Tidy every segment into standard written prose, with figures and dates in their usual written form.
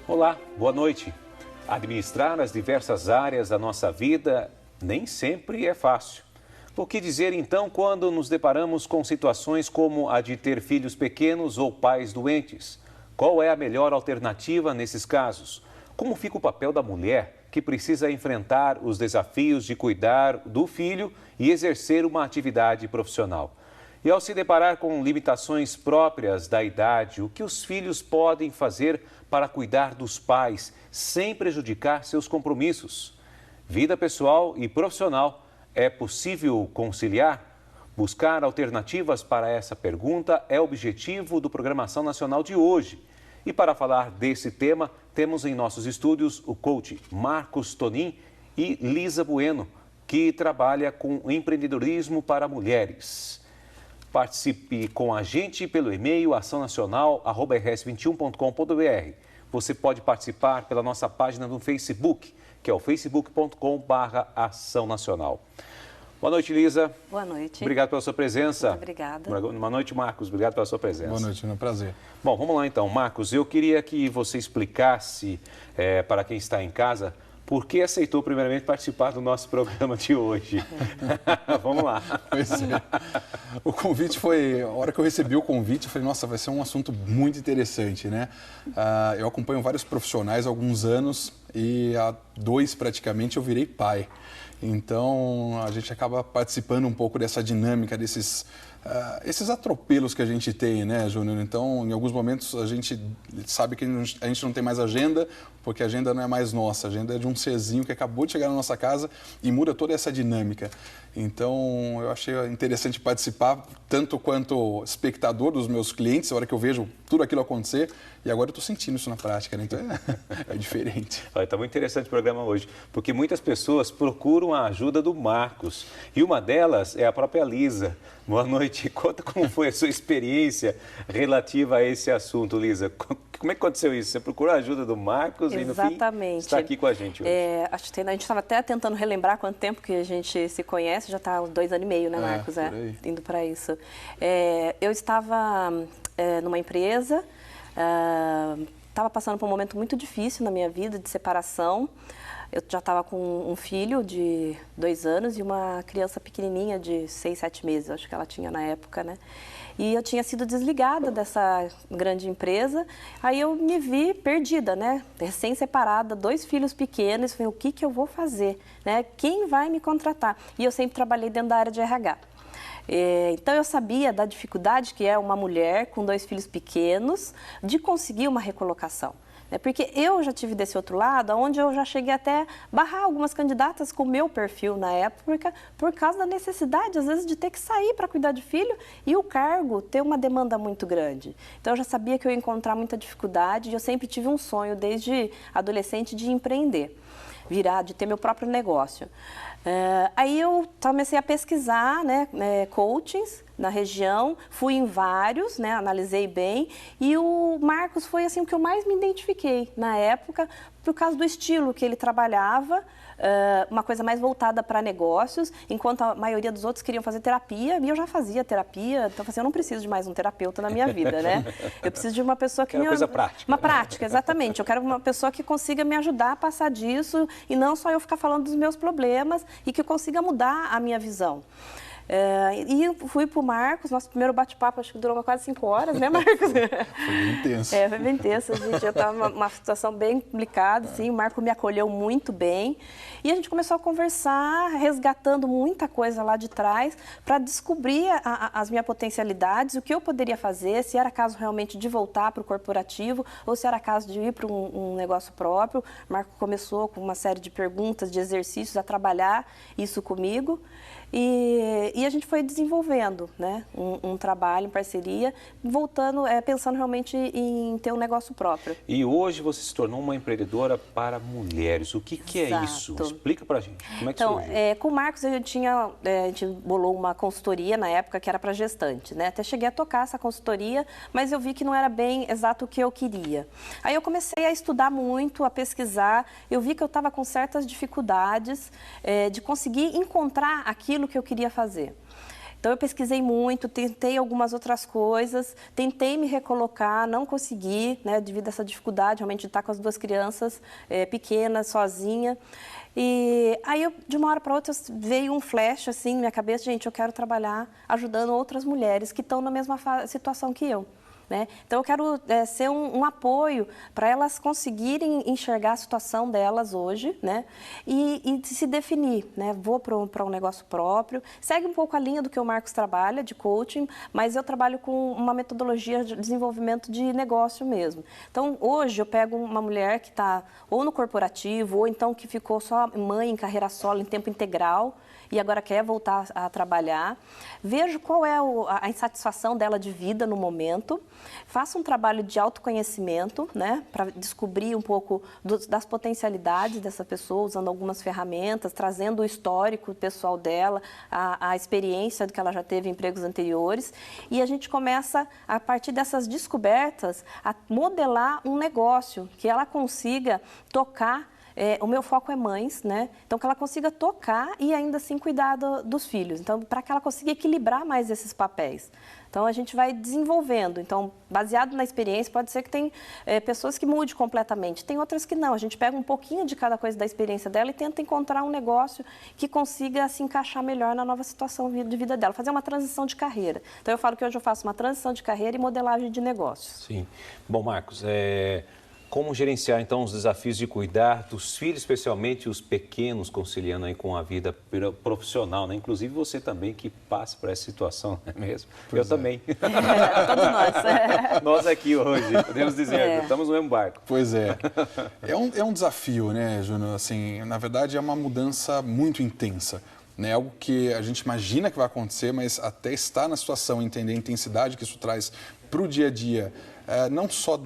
Olá, boa noite. Administrar as diversas áreas da nossa vida nem sempre é fácil. O que dizer então quando nos deparamos com situações como a de ter filhos pequenos ou pais doentes? Qual é a melhor alternativa nesses casos? Como fica o papel da mulher que precisa enfrentar os desafios de cuidar do filho e exercer uma atividade profissional? E ao se deparar com limitações próprias da idade, o que os filhos podem fazer para cuidar dos pais sem prejudicar seus compromissos? Vida pessoal e profissional, é possível conciliar? Buscar alternativas para essa pergunta é o objetivo do Programação Nacional de hoje. E para falar desse tema, temos em nossos estúdios o coach Marcos Tonin e Lisa Bueno, que trabalha com empreendedorismo para mulheres. Participe com a gente pelo e-mail açãonacional@rs21.com.br. Você pode participar pela nossa página no Facebook, que é o facebook.com/Ação Nacional. Boa noite, Lisa. Boa noite. Obrigado pela sua presença. Muito obrigada. Boa noite, Marcos. Obrigado pela sua presença. Boa noite, é um prazer. Bom, vamos lá então. Marcos, eu queria que você explicasse para quem está em casa por que aceitou primeiramente participar do nosso programa de hoje. Vamos lá. Pois é. O convite foi... A hora que eu recebi o convite, eu falei, nossa, vai ser um assunto muito interessante, né? Eu acompanho vários profissionais há alguns anos e há 2 praticamente eu virei pai. Então, a gente acaba participando um pouco dessa dinâmica, esses atropelos que a gente tem, né, Júnior? Então, em alguns momentos, a gente sabe que a gente não tem mais agenda, porque a agenda não é mais nossa. A agenda é de um serzinho que acabou de chegar na nossa casa e muda toda essa dinâmica. Então, eu achei interessante participar, tanto quanto espectador dos meus clientes, a hora que eu vejo tudo aquilo acontecer. E agora eu estou sentindo isso na prática, né? Então, é diferente. Está muito interessante o programa hoje, porque muitas pessoas procuram a ajuda do Marcos. E uma delas é a própria Lisa. Boa noite. Conta como foi a sua experiência relativa a esse assunto, Lisa. Como é que aconteceu isso? Você procurou a ajuda do Marcos e, no fim, está aqui com a gente hoje. Acho que a gente estava até tentando relembrar quanto tempo que a gente se conhece. Já está 2 anos e meio, né, Marcos? Indo para isso. Eu estava numa empresa, estava passando por um momento muito difícil na minha vida, de separação. Eu já estava com um filho de 2 anos e uma criança pequenininha de 6, 7 meses, acho que ela tinha na época, né? E eu tinha sido desligada dessa grande empresa, aí eu me vi perdida, né? Recém-separada, 2 filhos pequenos, falei, o que eu vou fazer, né? Quem vai me contratar? E eu sempre trabalhei dentro da área de RH. Então eu sabia da dificuldade que é uma mulher com 2 filhos pequenos de conseguir uma recolocação. Porque eu já tive desse outro lado, onde eu já cheguei até barrar algumas candidatas com o meu perfil na época, por causa da necessidade, às vezes, de ter que sair para cuidar de filho e o cargo ter uma demanda muito grande. Então, eu já sabia que eu ia encontrar muita dificuldade e eu sempre tive um sonho, desde adolescente, de empreender, de ter meu próprio negócio. Aí eu comecei a pesquisar, né, coachings na região, fui em vários, né, analisei bem, e o Marcos foi assim o que eu mais me identifiquei na época, por causa do estilo que ele trabalhava, uma coisa mais voltada para negócios, enquanto a maioria dos outros queriam fazer terapia, e eu já fazia terapia, então assim, eu não preciso de mais um terapeuta na minha vida, né? Eu preciso de uma pessoa que uma coisa prática. Uma prática, exatamente. Eu quero uma pessoa que consiga me ajudar a passar disso e não só eu ficar falando dos meus problemas e que consiga mudar a minha visão. E fui para o Marcos, nosso primeiro bate-papo, acho que durou quase 5 horas, né, Marcos? Foi bem intenso. Foi bem intenso, gente. Eu estava numa situação bem complicada, assim, o Marco me acolheu muito bem. E a gente começou a conversar, resgatando muita coisa lá de trás, para descobrir as minhas potencialidades, o que eu poderia fazer, se era caso realmente de voltar para o corporativo, ou se era caso de ir para um negócio próprio. O Marco começou com uma série de perguntas, de exercícios, a trabalhar isso comigo. E a gente foi desenvolvendo, né, um trabalho em parceria, voltando, pensando realmente em ter um negócio próprio. E hoje você se tornou uma empreendedora para mulheres. O que é isso? Explica pra gente. Como é que surgiu? Com o Marcos, a gente bolou uma consultoria na época que era para gestante, né? Até cheguei a tocar essa consultoria, mas eu vi que não era bem exato o que eu queria. Aí eu comecei a estudar muito, a pesquisar, eu vi que eu estava com certas dificuldades de conseguir encontrar aquilo que eu queria fazer. Então, eu pesquisei muito, tentei algumas outras coisas, tentei me recolocar, não consegui, né, devido a essa dificuldade realmente de estar com as 2 crianças pequenas, sozinha. E aí, de uma hora para outra, veio um flash assim na minha cabeça, gente, eu quero trabalhar ajudando outras mulheres que estão na mesma situação que eu. Né? Então, eu quero ser um apoio para elas conseguirem enxergar a situação delas hoje, né? E se definir. Né? Vou para um negócio próprio. Segue um pouco a linha do que o Marcos trabalha, de coaching, mas eu trabalho com uma metodologia de desenvolvimento de negócio mesmo. Então, hoje, eu pego uma mulher que está ou no corporativo, ou então que ficou só mãe em carreira solo, em tempo integral, e agora quer voltar a trabalhar. Vejo qual é a insatisfação dela de vida no momento. Faço um trabalho de autoconhecimento, né, para descobrir um pouco das potencialidades dessa pessoa, usando algumas ferramentas, trazendo o histórico pessoal dela, a experiência que ela já teve em empregos anteriores. E a gente começa, a partir dessas descobertas, a modelar um negócio que ela consiga tocar. O meu foco é mães, né? Então, que ela consiga tocar e ainda assim cuidar dos filhos. Então, para que ela consiga equilibrar mais esses papéis. Então, a gente vai desenvolvendo. Então, baseado na experiência, pode ser que tem pessoas que mudem completamente. Tem outras que não. A gente pega um pouquinho de cada coisa da experiência dela e tenta encontrar um negócio que consiga se encaixar melhor na nova situação de vida dela. Fazer uma transição de carreira. Então, eu falo que hoje eu faço uma transição de carreira e modelagem de negócios. Sim. Bom, Marcos, como gerenciar, então, os desafios de cuidar dos filhos, especialmente os pequenos, conciliando aí com a vida profissional, né? Inclusive você também que passa por essa situação, não é mesmo? Eu também. Todos nós. Nós aqui hoje, podemos dizer, estamos no mesmo barco. Pois é. É um desafio, né, Júnior? Assim, na verdade, é uma mudança muito intensa. Né, algo que a gente imagina que vai acontecer, mas até estar na situação, entender a intensidade que isso traz para o dia a dia, não só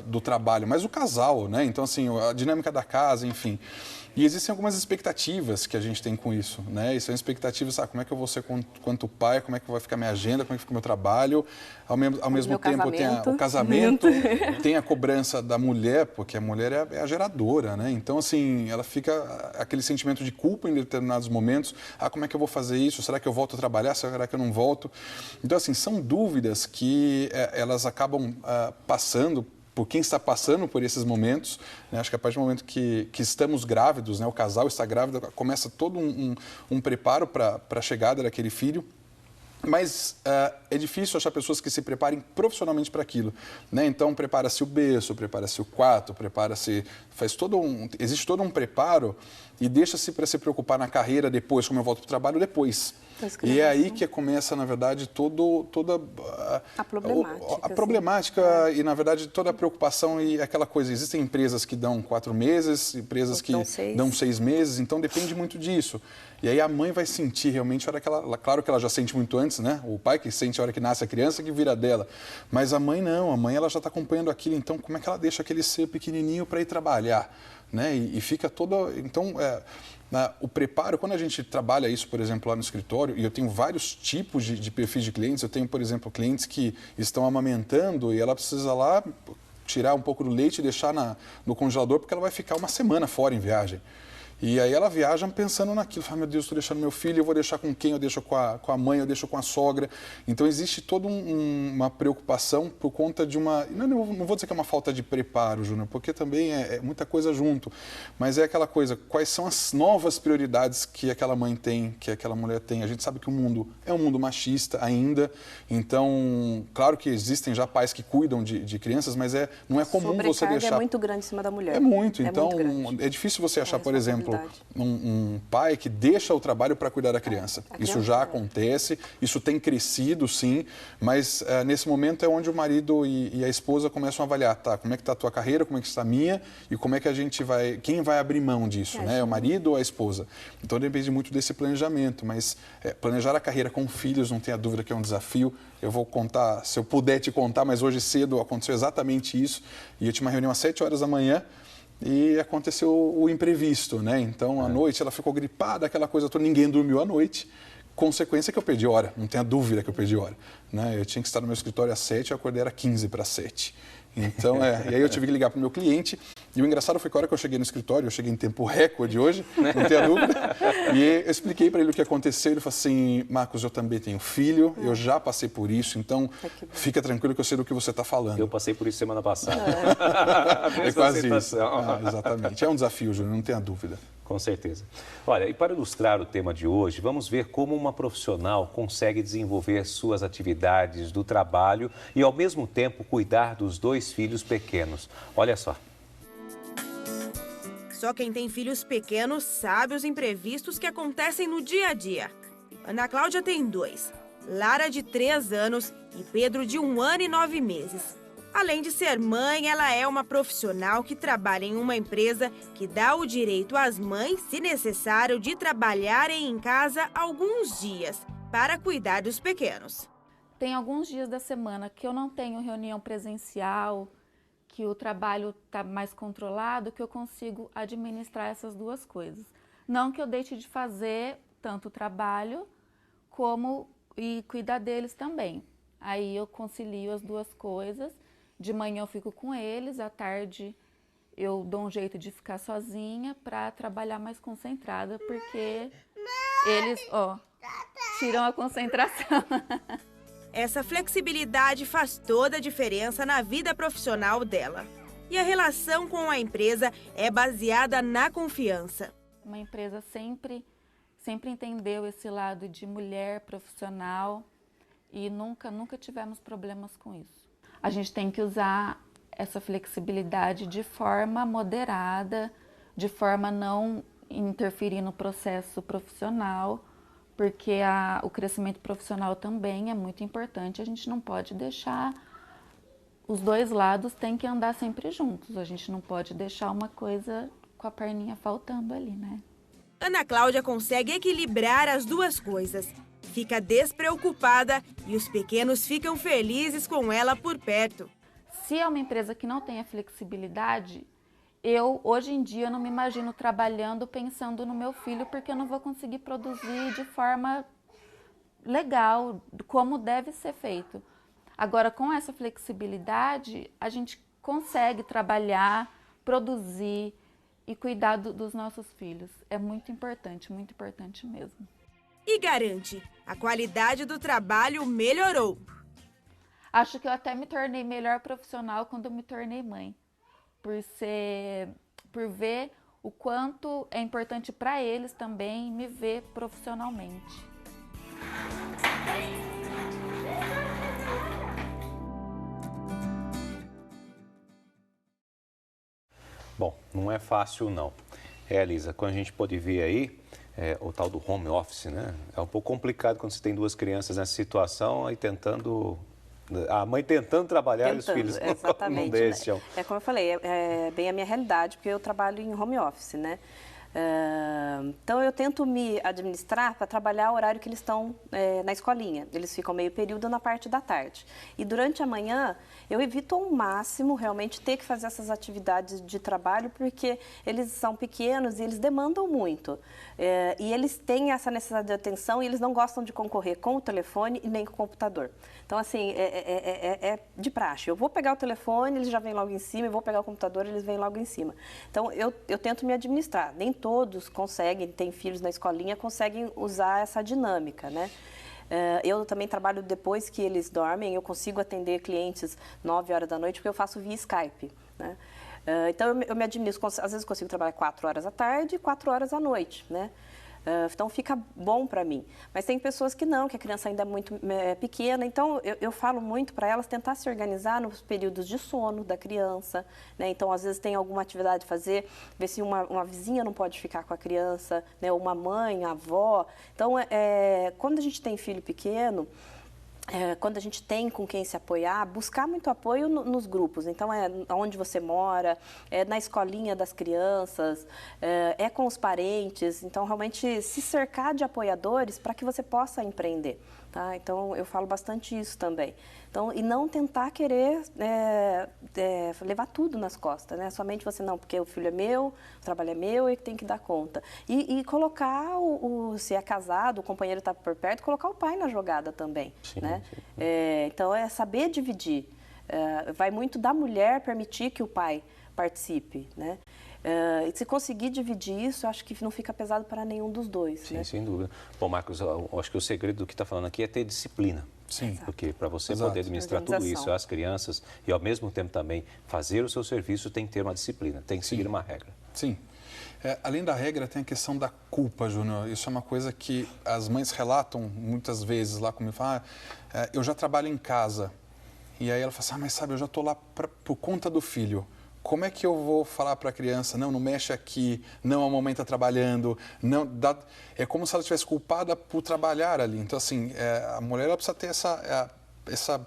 do trabalho, mas do casal, né? Então, assim, a dinâmica da casa, enfim. E existem algumas expectativas que a gente tem com isso, né? E são expectativas, como é que eu vou ser quanto pai, como é que vai ficar minha agenda, como é que fica o meu trabalho. Ao mesmo tempo tem o casamento, tem a cobrança da mulher, porque a mulher é a geradora, né? Então, assim, ela fica aquele sentimento de culpa em determinados momentos. Como é que eu vou fazer isso? Será que eu volto a trabalhar? Será que eu não volto? Então, assim, são dúvidas que elas acabam passando por quem está passando por esses momentos, né? Acho que a partir do momento que estamos grávidos, né? O casal está grávido, começa todo um preparo para a chegada daquele filho. Mas é difícil achar pessoas que se preparem profissionalmente para aquilo, né? Então, prepara-se o berço, prepara-se o quarto, existe todo um preparo e deixa-se para se preocupar na carreira depois, como eu volto para o trabalho depois. E é aí que começa, na verdade, toda a problemática e, na verdade, toda a preocupação e aquela coisa. Existem empresas que dão 4 meses, empresas que dão 6 meses, então depende muito disso. E aí a mãe vai sentir realmente, claro que ela já sente muito antes, né? O pai que sente a hora que nasce a criança, que vira dela. Mas a mãe não, a mãe ela já está acompanhando aquilo, então como é que ela deixa aquele ser pequenininho para ir trabalhar? Né? E fica toda... Então, o preparo, quando a gente trabalha isso, por exemplo, lá no escritório, e eu tenho vários tipos de perfis de clientes, eu tenho, por exemplo, clientes que estão amamentando e ela precisa lá tirar um pouco do leite e deixar no congelador porque ela vai ficar uma semana fora em viagem. E aí ela viaja pensando naquilo, fala, meu Deus, estou deixando meu filho, eu vou deixar com quem? Eu deixo com a mãe, eu deixo com a sogra. Então existe toda uma preocupação por conta de uma... Não vou dizer que é uma falta de preparo, Júnior, porque também é muita coisa junto. Mas é aquela coisa, quais são as novas prioridades que aquela mãe tem, que aquela mulher tem? A gente sabe que o mundo é um mundo machista ainda, então, claro que existem já pais que cuidam de crianças, mas não é comum você deixar... é muito grande em cima da mulher. É muito, então é difícil você achar, por exemplo, um pai que deixa o trabalho para cuidar da criança. Isso já acontece, isso tem crescido, sim, mas nesse momento é onde o marido e a esposa começam a avaliar, como é que está a tua carreira, como é que está a minha e como é que a gente vai, quem vai abrir mão disso, né? É o marido ou a esposa? Então depende muito desse planejamento, mas planejar a carreira com filhos, não tenha dúvida que é um desafio. Eu vou contar, se eu puder te contar, mas hoje cedo aconteceu exatamente isso e eu tinha uma reunião às 7 horas da manhã, e aconteceu o imprevisto, né? Então, à noite, ela ficou gripada, aquela coisa toda, ninguém dormiu à noite. Consequência que eu perdi hora, não tenha dúvida que eu perdi hora. Né? Eu tinha que estar no meu escritório às 7, eu acordei, era 15 para 7. Então, e aí eu tive que ligar para o meu cliente E o engraçado foi que a hora que eu cheguei no escritório, eu cheguei em tempo recorde hoje, não tenha dúvida, e eu expliquei para ele o que aconteceu. Ele falou assim: Marcos, eu também tenho filho, eu já passei por isso, então fica tranquilo que eu sei do que você está falando. Eu passei por isso semana passada. É quase isso. Exatamente. É um desafio, Júnior, não tenha dúvida. Com certeza. Olha, e para ilustrar o tema de hoje, vamos ver como uma profissional consegue desenvolver suas atividades do trabalho e, ao mesmo tempo, cuidar dos 2 filhos pequenos. Olha só. Só quem tem filhos pequenos sabe os imprevistos que acontecem no dia a dia. Ana Cláudia tem 2, Lara de 3 anos e Pedro de 1 ano e 9 meses. Além de ser mãe, ela é uma profissional que trabalha em uma empresa que dá o direito às mães, se necessário, de trabalharem em casa alguns dias para cuidar dos pequenos. Tem alguns dias da semana que eu não tenho reunião presencial, que o trabalho está mais controlado, que eu consigo administrar essas 2 coisas. Não que eu deixe de fazer tanto o trabalho como e cuidar deles também. Aí eu concilio as 2 coisas. De manhã eu fico com eles, à tarde eu dou um jeito de ficar sozinha para trabalhar mais concentrada, porque eles, tiram a concentração. Essa flexibilidade faz toda a diferença na vida profissional dela. E a relação com a empresa é baseada na confiança. Uma empresa sempre entendeu esse lado de mulher profissional e nunca tivemos problemas com isso. A gente tem que usar essa flexibilidade de forma moderada, de forma a não interferir no processo profissional, porque o crescimento profissional também é muito importante. A gente não pode deixar, os 2 lados têm que andar sempre juntos. A gente não pode deixar uma coisa com a perninha faltando ali, né? Ana Cláudia consegue equilibrar as 2 coisas. Fica despreocupada e os pequenos ficam felizes com ela por perto. Se é uma empresa que não tem a flexibilidade, hoje em dia, não me imagino trabalhando pensando no meu filho, porque eu não vou conseguir produzir de forma legal, como deve ser feito. Agora, com essa flexibilidade, a gente consegue trabalhar, produzir e cuidar dos nossos filhos. É muito importante mesmo. E garante, a qualidade do trabalho melhorou. Acho que eu até me tornei melhor profissional quando eu me tornei mãe, por ver o quanto é importante para eles também me ver profissionalmente. Bom, não é fácil não. Elisa, quando a gente pode ver aí, o tal do home office, né? É um pouco complicado quando você tem 2 crianças nessa situação e a mãe tentando trabalhar e os filhos não deixam. É como eu falei, é bem a minha realidade, porque eu trabalho em home office, né? Então, eu tento me administrar para trabalhar o horário que eles estão na escolinha. Eles ficam meio período na parte da tarde. E durante a manhã, eu evito ao máximo realmente ter que fazer essas atividades de trabalho, porque eles são pequenos e eles demandam muito. E eles têm essa necessidade de atenção e eles não gostam de concorrer com o telefone e nem com o computador. Então, assim, é de praxe. Eu vou pegar o telefone, eles já vêm logo em cima, eu vou pegar o computador, eles vêm logo em cima. Então, eu tento me administrar. Nem todos conseguem, têm filhos na escolinha, conseguem usar essa dinâmica, né? Eu também trabalho depois que eles dormem, eu consigo atender clientes 9 horas da noite, porque eu faço via Skype, né? Então, eu me administro, às vezes consigo trabalhar 4 horas à tarde e 4 horas à noite, né? Então, fica bom para mim. Mas tem pessoas que não, que a criança ainda é muito pequena. Então, eu falo muito para elas tentar se organizar nos períodos de sono da criança, né? Então, às vezes tem alguma atividade a fazer, ver se uma vizinha não pode ficar com a criança, né? Uma mãe, a avó. Então, quando a gente tem filho pequeno, quando a gente tem com quem se apoiar, buscar muito apoio nos grupos. Então, onde você mora, na escolinha das crianças, com os parentes. Então, realmente, se cercar de apoiadores para que você possa empreender. Tá? Então, eu falo bastante isso também. Então, e não tentar querer levar tudo nas costas, né? Somente você não, porque o filho é meu, o trabalho é meu e tem que dar conta. E colocar, se é casado, o companheiro está por perto, colocar o pai na jogada também, sim, né? Sim. Então, é saber dividir. Vai muito da mulher permitir que o pai participe, né? E se conseguir dividir isso, acho que não fica pesado para nenhum dos dois. Sim, né? sem dúvida. Bom, Marcos, eu acho que o segredo do que está falando aqui é ter disciplina. Sim. Porque para você Exato. poder administrar tudo isso, as crianças, e ao mesmo tempo também fazer o seu serviço, tem que ter uma disciplina, tem que seguir uma regra. Sim. Além da regra, tem a questão da culpa, Júnior. Isso é uma coisa que as mães relatam muitas vezes lá comigo. Falam, eu já trabalho em casa. E aí ela fala assim, mas sabe, eu já estou lá por conta do filho. Como é que eu vou falar para a criança, não mexe aqui, não, a mamãe está trabalhando, não, é como se ela estivesse culpada por trabalhar ali. Então, assim, a mulher ela precisa ter essa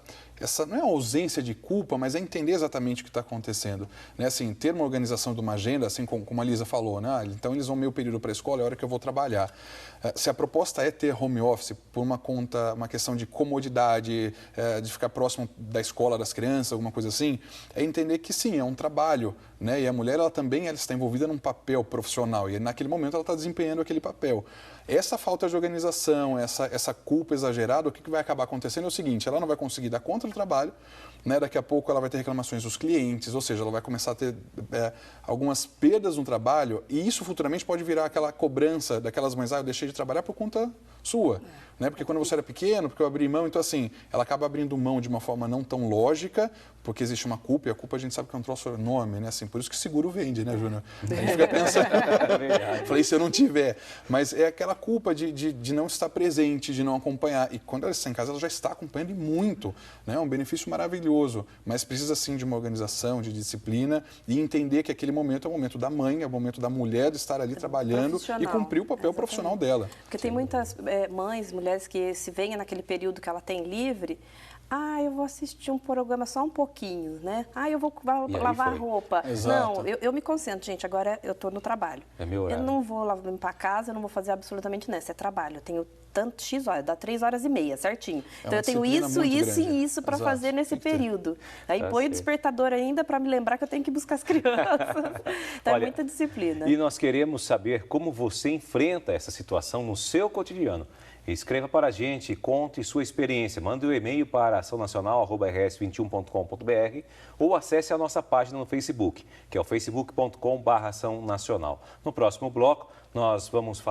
não é ausência de culpa, mas é entender exatamente o que está acontecendo. Né? Assim, ter uma organização de uma agenda, assim como a Lisa falou, né? Então eles vão meio período para a escola, é a hora que eu vou trabalhar. Se a proposta é ter home office por uma questão de comodidade, de ficar próximo da escola das crianças, alguma coisa assim, é entender que sim, é um trabalho, né? E a mulher ela também está envolvida num papel profissional e naquele momento ela está desempenhando aquele papel. Essa falta de organização, essa culpa exagerada, o que vai acabar acontecendo é o seguinte, ela não vai conseguir dar conta do trabalho, né? Daqui a pouco ela vai ter reclamações dos clientes, ou seja, ela vai começar a ter algumas perdas no trabalho e isso futuramente pode virar aquela cobrança daquelas mães, eu deixei de trabalhar por conta sua, né? Porque quando você era pequeno, porque eu abri mão, então assim, ela acaba abrindo mão de uma forma não tão lógica, porque existe uma culpa e a culpa a gente sabe que é um troço enorme, né? Assim, por isso que seguro vende, né, Júnior? A gente fica pensando, falei, se eu não tiver, mas é aquela culpa de não estar presente, de não acompanhar. E quando ela está em casa, ela já está acompanhando e muito, né? É um benefício maravilhoso, mas precisa sim de uma organização, de disciplina e entender que aquele momento é o momento da mãe, é o momento da mulher de estar ali trabalhando e cumprir o papel profissional dela. Porque tem muitas mães, mulheres que se veem naquele período que ela tem livre, eu vou assistir um programa só um pouquinho, né? Eu vou lavar a roupa. Exato. Não, eu me concentro, gente, agora eu estou no trabalho. É meu horário. Eu não vou limpar a casa, eu não vou fazer absolutamente nada, isso é trabalho. Eu tenho tanto X horas, dá 3h30, certinho. Então eu tenho isso e isso para fazer nesse período. Aí põe o despertador ainda para me lembrar que eu tenho que buscar as crianças. Então é muita disciplina. E nós queremos saber como você enfrenta essa situação no seu cotidiano. Escreva para a gente e conte sua experiência. Mande um e-mail para açãonacional@rs21.com.br ou acesse a nossa página no Facebook, que é o facebook.com/açãonacional. No próximo bloco, nós vamos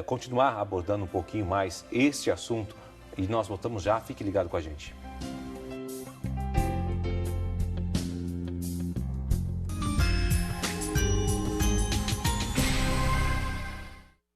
continuar abordando um pouquinho mais este assunto e nós voltamos já. Fique ligado com a gente.